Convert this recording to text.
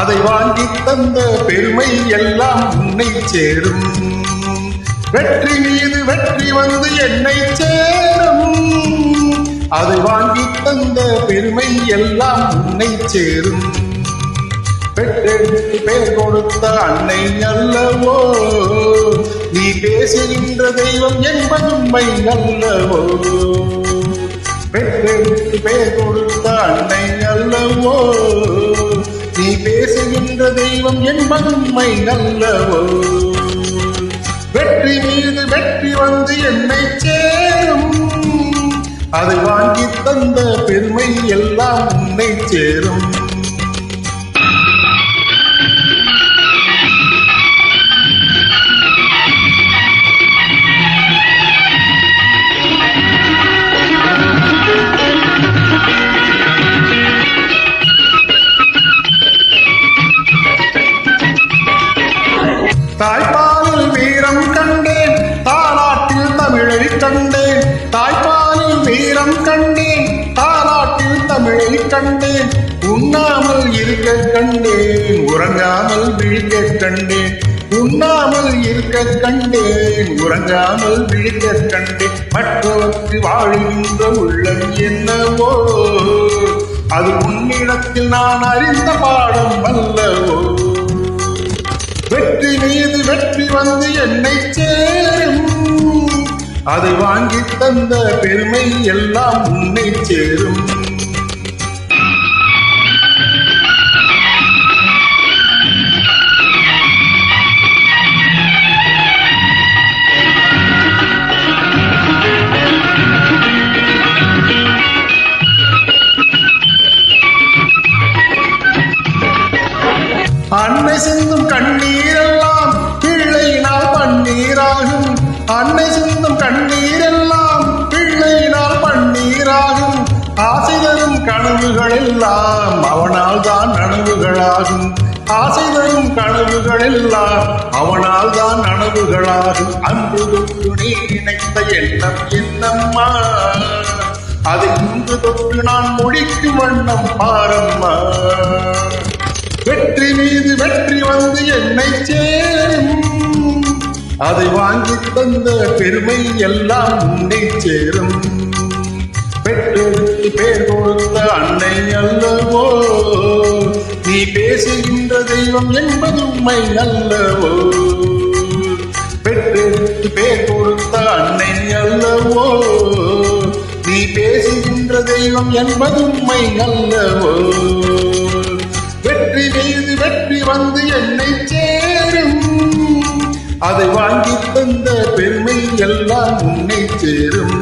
அதை வாங்கி தந்த பெருமை எல்லாம் உன்னை சேரும். வெற்றி மீது வெற்றி வந்து என்னை சேரும். அதை வாங்கி தந்த பெருமை எல்லாம் உன்னை சேரும். பெற்றெடுத்து பேர் கொடுத்த அன்னை அல்லவோ, நீ பேசுகின்ற தெய்வம் என்பது உண்மை அல்லவோ. பெற்றெடுத்து பேர் கொடுத்த அன்னை அல்லவோ, நீ பேசுகின்ற தெய்வம் என்பது உண்மை அல்லவோ. வெற்றி மீது வெற்றி வந்து என்னை சேரும். அதை வாங்கி தந்த பெருமை எல்லாம் உன்னை சேரும். தாய்ப்பாலில் வீரம் கண்டேன், தாலாட்டில் தமிழை கண்டேன். தாய்ப்பாலில் வீரம் கண்டேன், தாலாட்டில் தமிழை கண்டேன். உண்ணாமல் இருக்க கண்டேன், உறங்காமல் விழிக்க கண்டேன். உண்ணாமல் இருக்க கண்டேன், உறங்காமல் விழிக்க கண்டேன். மற்றவருக்கு வாழுகின்ற உள்ளம் என்னவோ, அது உன்னிடத்தில் நான் அறிந்த பாடம் அல்லவோ. வெற்றி மீது வெற்றி வந்து என்னை சேரும். அதை வாங்கி தந்த பெருமை எல்லாம் உன்னை சேரும். அன்னை சிந்தும் கண்ணீரெல்லாம் பிள்ளையினால் பன்னீராகும். அன்னை சிந்தும் கண்ணீரெல்லாம் பிள்ளையினால் பன்னீராகும். ஆசை தரும் கனவுகள் எல்லாம் அவனால் தான் நனவுகளாகும். ஆசை தரும் கனவுகள் எல்லாம் அவனால் தான் நனவுகளாகும். அன்று தொட்டு நீ நினைத்த எண்ணம் என்னம்மா, அதை இன்று தொட்டு நான் முடிக்கும் வண்ணம் பாரம்மா. வெற்றி மீது வெற்றி வந்து என்னை சேரும். அதை வாங்கி தந்த பெருமை எல்லாம் உன்னை சேரும். பெற்றெடுத்து பேர் கொடுத்த அன்னை அல்லவோ, நீ பேசுகின்ற தெய்வம் என்பது உண்மை அல்லவோ. பெற்றெடுத்து பேர் கொடுத்த அன்னை அல்லவோ, நீ பேசுகின்ற தெய்வம் என்பது உண்மை அல்லவோ. வெற்றி மீது வெற்றி வந்து என்னை சேரும். அதை வாங்கி தந்த பெருமை எல்லாம் உன்னை சேரும்.